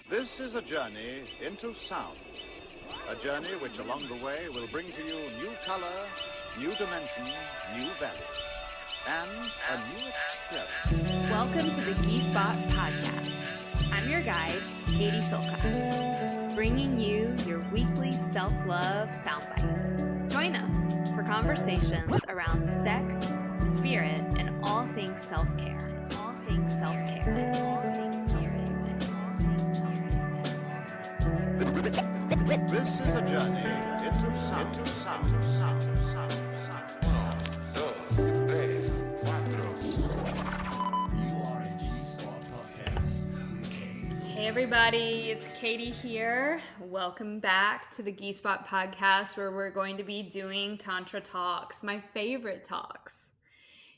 This is a journey into sound. A journey which along the way will bring to you new color, new dimension, new values, and a new experience. Welcome to the Ghee Spot podcast. I'm your guide, Katie Silcox, bringing you your weekly self-love soundbite. Join us for conversations around sex, spirit, and all things self-care. All things self-care. All things self-care. This is a journey into sound. You are a Ghee Spot podcast with Katie. Hey everybody, it's Katie here. Welcome back to the Ghee Spot podcast, where we're going to be doing Tantra talks, my favorite talks.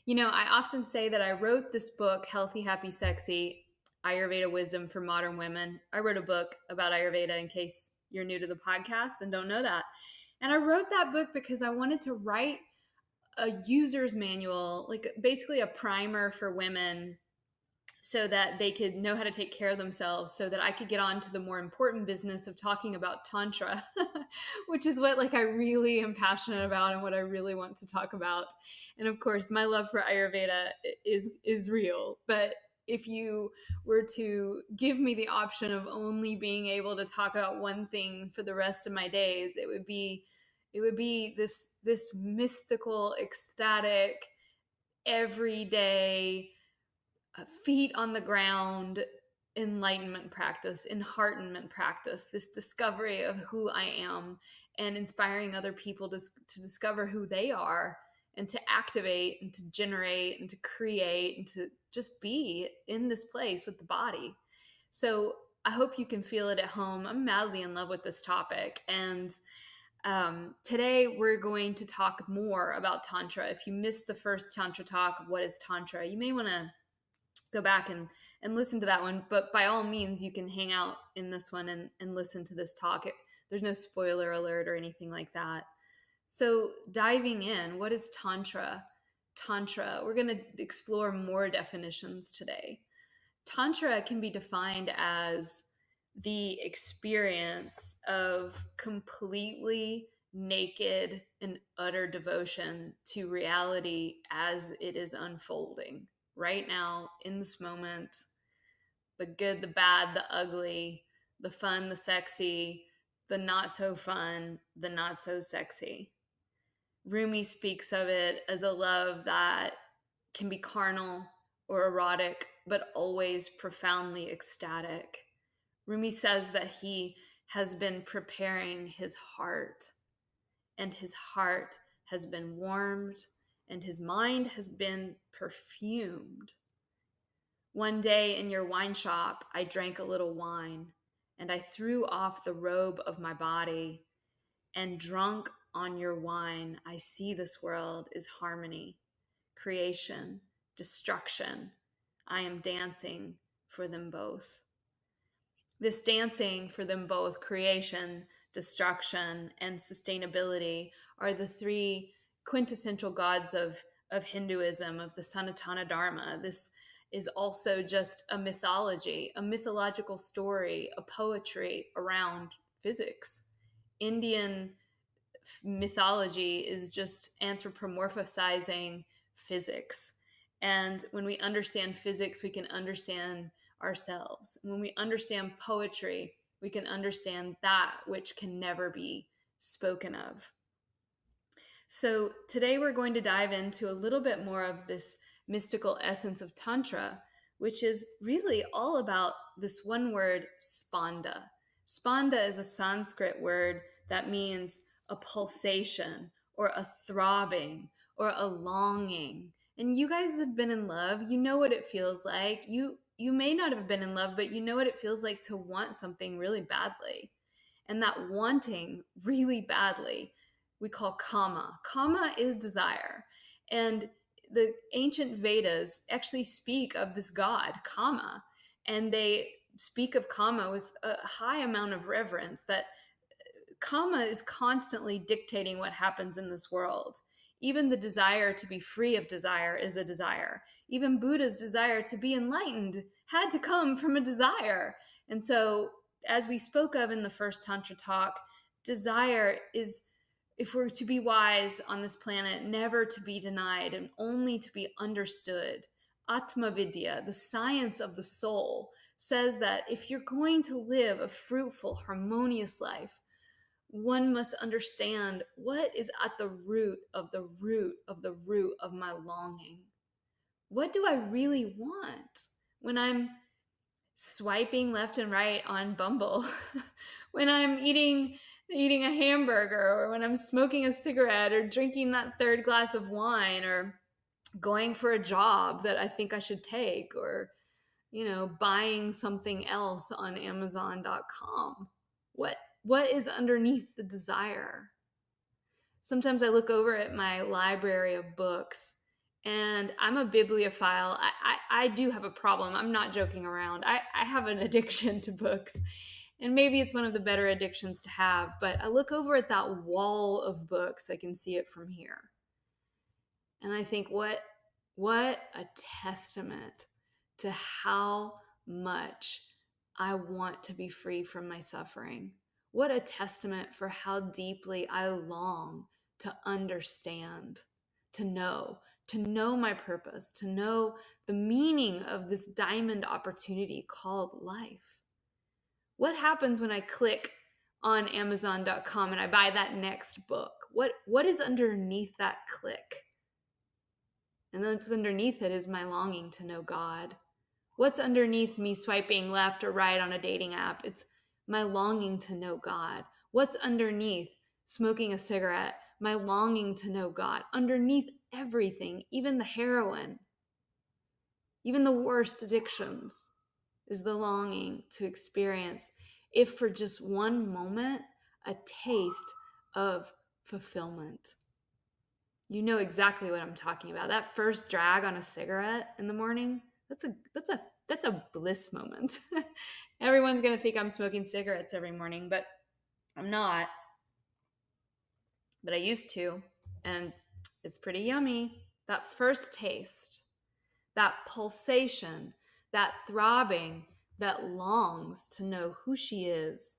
You know, I often say that I wrote this book, Healthy, Happy, Sexy, Ayurveda Wisdom for Modern Women. I wrote a book about Ayurveda in case you're new to the podcast and don't know that. And I wrote that book because I wanted to write a user's manual, like basically a primer for women so that they could know how to take care of themselves, so that I could get on to the more important business of talking about Tantra, which is what I really am passionate about and what I really want to talk about. And of course, my love for Ayurveda is real. But if you were to give me the option of only being able to talk about one thing for the rest of my days, it would be this mystical, ecstatic, everyday, feet on the ground enlightenment practice, enheartenment practice, this discovery of who I am and inspiring other people to discover who they are and to activate and to generate and to create and to just be in this place with the body. So I hope you can feel it at home. I'm madly in love with this topic. And today we're going to talk more about Tantra. If you missed the first Tantra talk of what is Tantra, you may want to go back and listen to that one. But by all means, you can hang out in this one and listen to this talk. There's no spoiler alert or anything like that. So diving in, what is Tantra? Tantra, we're going to explore more definitions today. Tantra can be defined as the experience of completely naked and utter devotion to reality as it is unfolding right now in this moment. The good, the bad, the ugly, the fun, the sexy, the not so fun, the not so sexy. Rumi speaks of it as a love that can be carnal or erotic, but always profoundly ecstatic. Rumi says that he has been preparing his heart, and his heart has been warmed, and his mind has been perfumed. One day in your wine shop, I drank a little wine, and I threw off the robe of my body, and drunk on your wine, I see this world is harmony, creation, destruction. I am dancing for them both. This dancing for them both, creation, destruction, and sustainability, are the three quintessential gods of Hinduism, of the Sanatana Dharma. This is also just a mythology, a mythological story, a poetry around physics. Indian mythology is just anthropomorphizing physics. And when we understand physics, we can understand ourselves. And when we understand poetry, we can understand that which can never be spoken of. So today we're going to dive into a little bit more of this mystical essence of Tantra, which is really all about this one word, Spanda. Spanda is a Sanskrit word that means a pulsation or a throbbing or a longing. And you guys have been in love. You know what it feels like. You may not have been in love, but you know what it feels like to want something really badly. And that wanting really badly, we call kama. Kama is desire. And the ancient Vedas actually speak of this god, Kama. And they speak of Kama with a high amount of reverence, that Kama is constantly dictating what happens in this world. Even the desire to be free of desire is a desire. Even Buddha's desire to be enlightened had to come from a desire. And so, as we spoke of in the first Tantra talk, desire is, if we're to be wise on this planet, never to be denied and only to be understood. Atma Vidya, the science of the soul, says that if you're going to live a fruitful, harmonious life, one must understand what is at the root of the root of the root of my longing. What do I really want when I'm swiping left and right on Bumble, when I'm eating a hamburger, or when I'm smoking a cigarette, or drinking that third glass of wine, or going for a job that I think I should take, or buying something else on Amazon.com? What is underneath the desire? Sometimes I look over at my library of books, and I'm a bibliophile. I do have a problem. I'm not joking around. I have an addiction to books, and maybe it's one of the better addictions to have, but I look over at that wall of books. I can see it from here. And I think, what a testament to how much I want to be free from my suffering. What a testament for how deeply I long to understand, to know my purpose, to know the meaning of this diamond opportunity called life. What happens when I click on Amazon.com and I buy that next book? What is underneath that click? And then what's underneath it is my longing to know God. What's underneath me swiping left or right on a dating app? It's my longing to know God. What's underneath smoking a cigarette? My longing to know God. Underneath everything, even the heroin, even the worst addictions, is the longing to experience, if for just one moment, a taste of fulfillment. You know exactly what I'm talking about. That first drag on a cigarette in the morning, that's a bliss moment. Everyone's going to think I'm smoking cigarettes every morning, but I'm not. But I used to, and it's pretty yummy. That first taste, that pulsation, that throbbing that longs to know who she is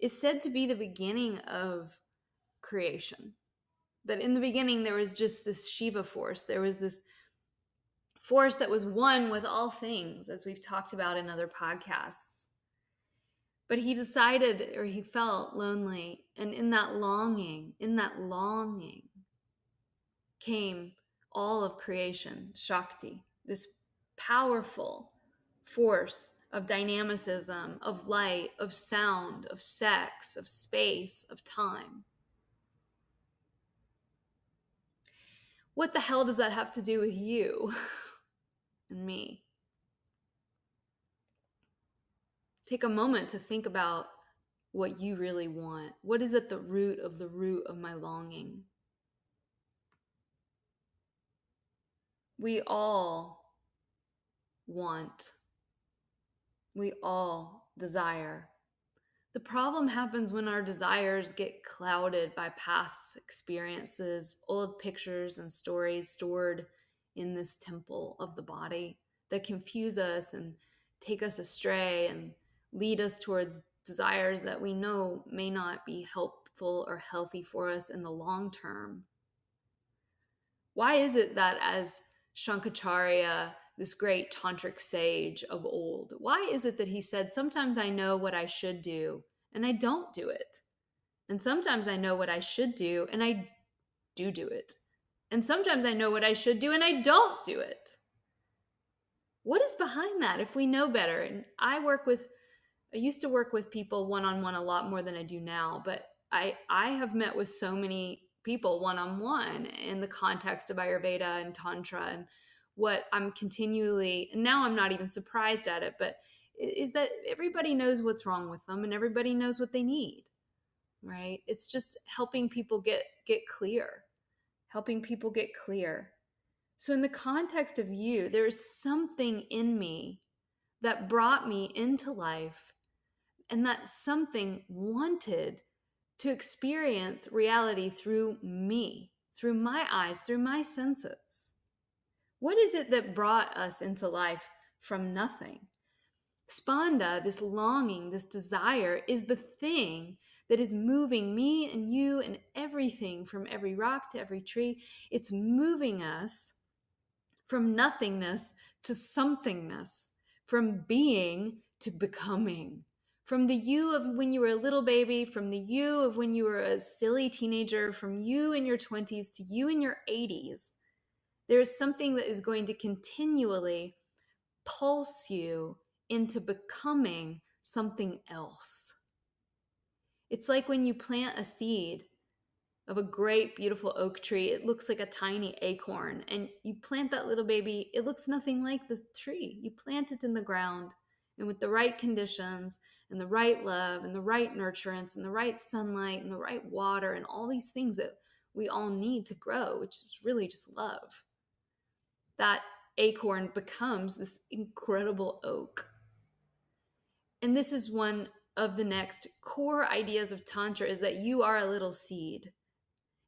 said to be the beginning of creation. That in the beginning, there was just this Shiva force. There was this force that was one with all things, as we've talked about in other podcasts. But he decided, or he felt lonely. And in that longing came all of creation, Shakti, this powerful force of dynamicism, of light, of sound, of sex, of space, of time. What the hell does that have to do with you and me? Take a moment to think about what you really want. What is at the root of my longing? We all want. We all desire. The problem happens when our desires get clouded by past experiences, old pictures and stories stored in this temple of the body that confuse us and take us astray and lead us towards desires that we know may not be helpful or healthy for us in the long term. Why is it that, as Shankaracharya, this great tantric sage of old, why is it that he said, sometimes I know what I should do and I don't do it? And sometimes I know what I should do and I do it. And sometimes I know what I should do and I don't do it. What is behind that if we know better? And I used to work with people one-on-one a lot more than I do now, but I have met with so many people one-on-one in the context of Ayurveda and Tantra, and what I'm continually, and now I'm not even surprised at it, but is that everybody knows what's wrong with them and everybody knows what they need, right? It's just helping people get clear, helping people get clear. So in the context of you, there is something in me that brought me into life, and that something wanted to experience reality through me. through my eyes, through my senses. What is it that brought us into life from nothing? Spanda, this longing, this desire, is the thing that is moving me and you and everything, from every rock to every tree. It's moving us from nothingness to somethingness, from being to becoming. From the you of when you were a little baby, from the you of when you were a silly teenager, from you in your 20s to you in your 80s, there is something that is going to continually pulse you into becoming something else. It's like when you plant a seed of a great, beautiful oak tree. It looks like a tiny acorn, and you plant that little baby. It looks nothing like the tree. You plant it in the ground, and with the right conditions and the right love and the right nurturance and the right sunlight and the right water and all these things that we all need to grow, which is really just love, that acorn becomes this incredible oak. And this is one of the next core ideas of Tantra, is that you are a little seed.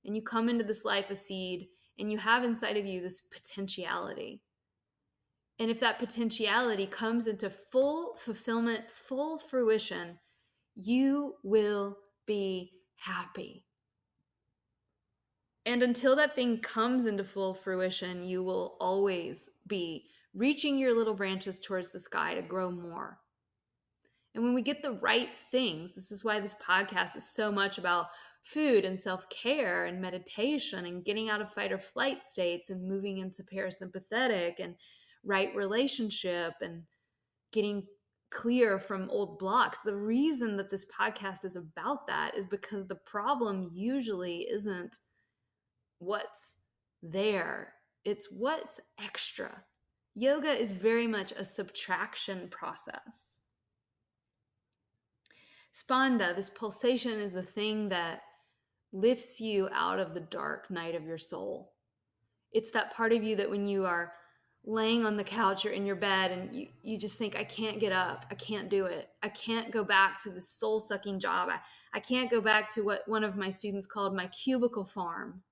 And you come into this life a seed, and you have inside of you this potentiality. And if that potentiality comes into full fulfillment, full fruition, you will be happy. And until that thing comes into full fruition, you will always be reaching your little branches towards the sky to grow more. And when we get the right things, this is why this podcast is so much about food and self-care and meditation and getting out of fight or flight states and moving into parasympathetic and right relationship and getting clear from old blocks. The reason that this podcast is about that is because the problem usually isn't what's there, it's what's extra. Yoga is very much a subtraction process. Spanda, this pulsation, is the thing that lifts you out of the dark night of your soul. It's that part of you that when you are laying on the couch or in your bed and you just think, I can't get up, I can't do it, I can't go back to the soul-sucking job, I can't go back to what one of my students called my cubicle farm.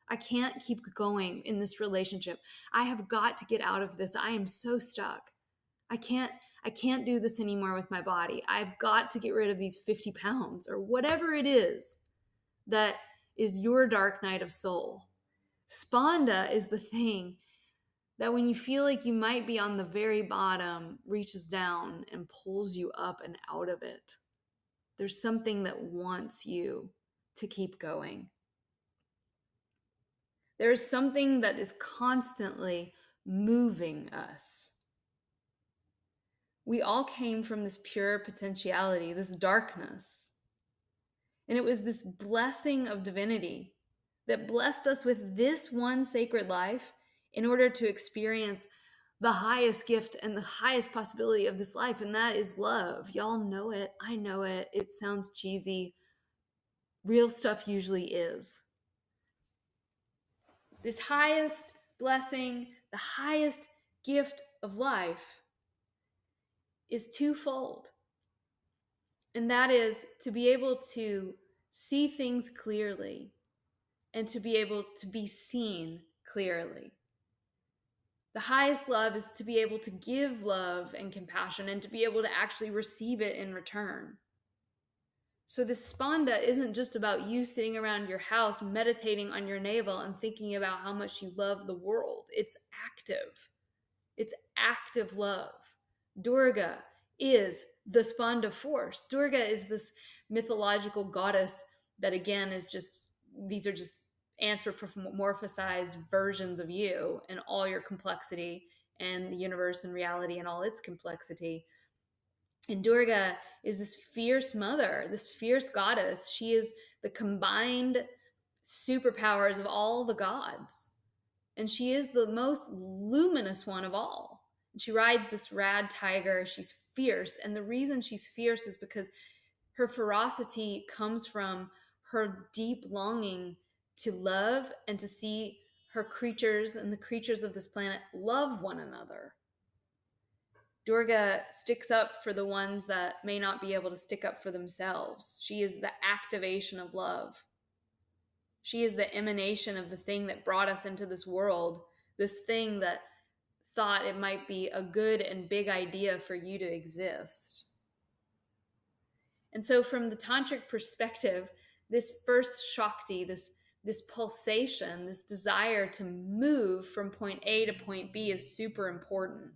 I can't keep going in this relationship. I have got to get out of this. I am so stuck. I can't do this anymore with my body. I've got to get rid of these 50 pounds or whatever it is that is your dark night of soul. Spanda is the thing that when you feel like you might be on the very bottom, reaches down and pulls you up and out of it. There's something that wants you to keep going. There's something that is constantly moving us. We all came from this pure potentiality, this darkness. And it was this blessing of divinity that blessed us with this one sacred life in order to experience the highest gift and the highest possibility of this life, and that is love. Y'all know it. I know it. It sounds cheesy. Real stuff usually is. This highest blessing, the highest gift of life is twofold. And that is to be able to see things clearly and to be able to be seen clearly. The highest love is to be able to give love and compassion and to be able to actually receive it in return. So this Spanda isn't just about you sitting around your house meditating on your navel and thinking about how much you love the world. It's active. It's active love. Durga is the Spanda force. Durga is this mythological goddess that, again, is just, these are just anthropomorphized versions of you and all your complexity and the universe and reality and all its complexity. And Durga is this fierce mother, this fierce goddess. She is the combined superpowers of all the gods. And she is the most luminous one of all. She rides this rad tiger. She's fierce. And the reason she's fierce is because her ferocity comes from her deep longing to love and to see her creatures and the creatures of this planet love one another. Durga sticks up for the ones that may not be able to stick up for themselves. She is the activation of love. She is the emanation of the thing that brought us into this world, this thing that thought it might be a good and big idea for you to exist. And so from the tantric perspective, this first Shakti, this pulsation, this desire to move from point A to point B is super important.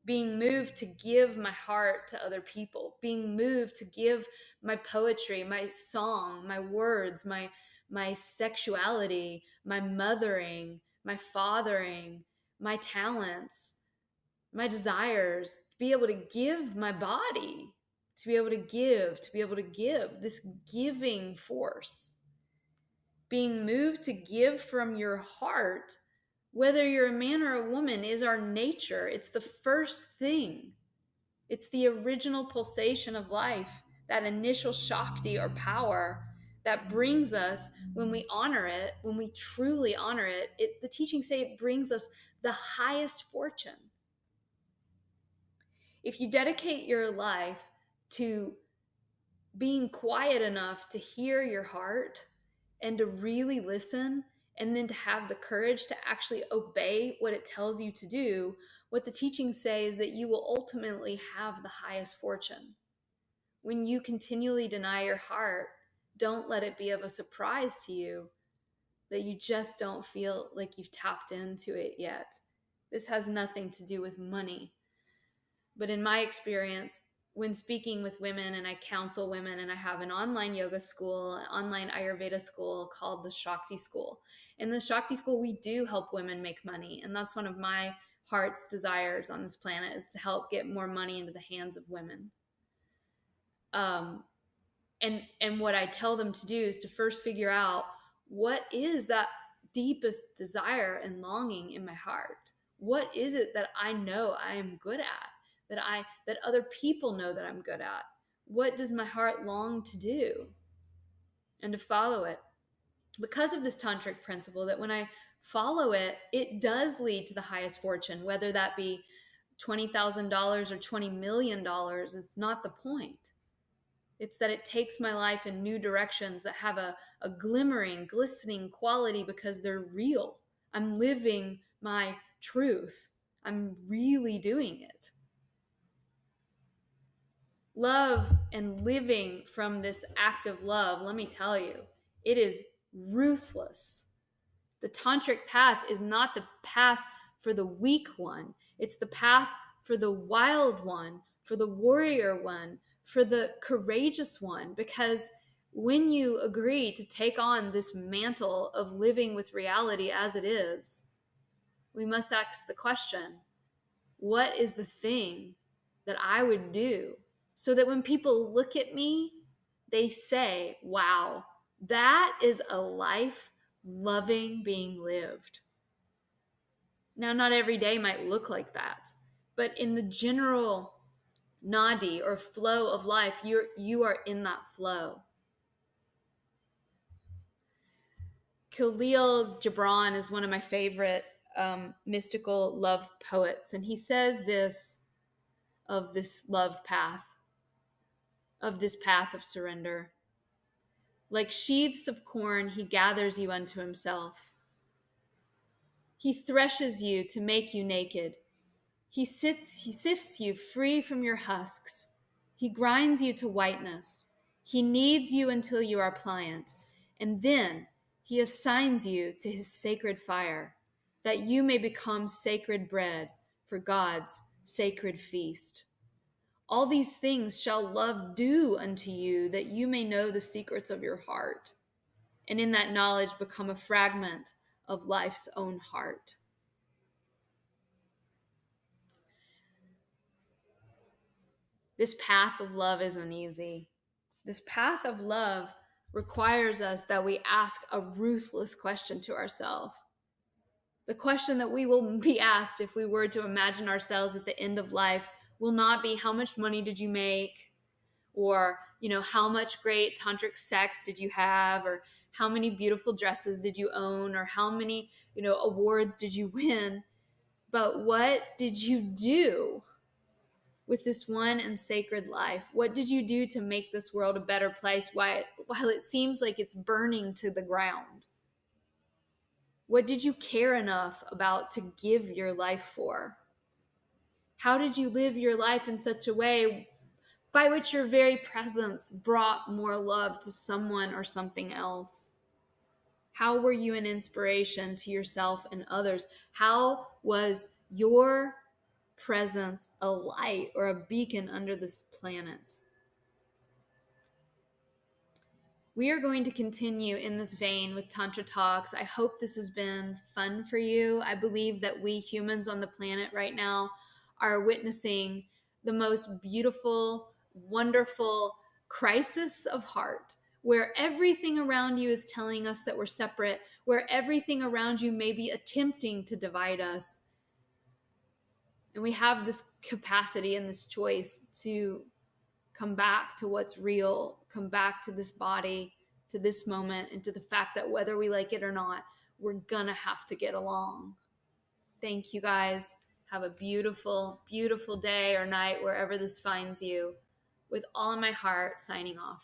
Being moved to give my heart to other people, being moved to give my poetry, my song, my words, my sexuality, my mothering, my fathering, my talents, my desires, to be able to give my body, to be able to give this giving force. Being moved to give from your heart, whether you're a man or a woman, is our nature. It's the first thing. It's the original pulsation of life, that initial Shakti or power that brings us, when we honor it, when we truly honor it, the teachings say it brings us the highest fortune. If you dedicate your life to being quiet enough to hear your heart and to really listen, and then to have the courage to actually obey what it tells you to do, what the teachings say is that you will ultimately have the highest fortune. When you continually deny your heart, don't let it be of a surprise to you that you just don't feel like you've tapped into it yet. This has nothing to do with money. But in my experience, when speaking with women, and I counsel women, and I have an online yoga school, an online Ayurveda school called the Shakti School. In the Shakti School, we do help women make money. And that's one of my heart's desires on this planet, is to help get more money into the hands of women. And what I tell them to do is to first figure out, what is that deepest desire and longing in my heart? What is it that I know I am good at? That other people know that I'm good at? What does my heart long to do? And to follow it. Because of this tantric principle, that when I follow it, it does lead to the highest fortune, whether that be $20,000 or $20 million, it's not the point. It's that it takes my life in new directions that have a glimmering, glistening quality because they're real. I'm living my truth. I'm really doing it. Love and living from this act of love, let me tell you, it is ruthless. The tantric path is not the path for the weak one. It's the path for the wild one, for the warrior one, for the courageous one. Because when you agree to take on this mantle of living with reality as it is, we must ask the question, what is the thing that I would do so that when people look at me, they say, wow, that is a life loving being lived. Now, not every day might look like that, but in the general nadi or flow of life, you are in that flow. Khalil Gibran is one of my favorite mystical love poets, and he says this of this love path, of this path of surrender. Like sheaves of corn, he gathers you unto himself. He threshes you to make you naked. He sifts you free from your husks. He grinds you to whiteness. He kneads you until you are pliant. And then he assigns you to his sacred fire, that you may become sacred bread for God's sacred feast. All these things shall love do unto you, that you may know the secrets of your heart, and in that knowledge become a fragment of life's own heart. This path of love isn't easy. This path of love requires us that we ask a ruthless question to ourselves. The question that we will be asked if we were to imagine ourselves at the end of life will not be, how much money did you make? Or, how much great tantric sex did you have? Or how many beautiful dresses did you own? Or how many, awards did you win? But what did you do with this one and sacred life? What did you do to make this world a better place while it seems like it's burning to the ground? What did you care enough about to give your life for? How did you live your life in such a way by which your very presence brought more love to someone or something else? How were you an inspiration to yourself and others? How was your presence a light or a beacon under this planet? We are going to continue in this vein with Tantra Talks. I hope this has been fun for you. I believe that we humans on the planet right now are witnessing the most beautiful, wonderful crisis of heart, where everything around you is telling us that we're separate, where everything around you may be attempting to divide us. And we have this capacity and this choice to come back to what's real, come back to this body, to this moment, and to the fact that whether we like it or not, we're gonna have to get along. Thank you guys. Have a beautiful, beautiful day or night wherever this finds you. With all of my heart, signing off.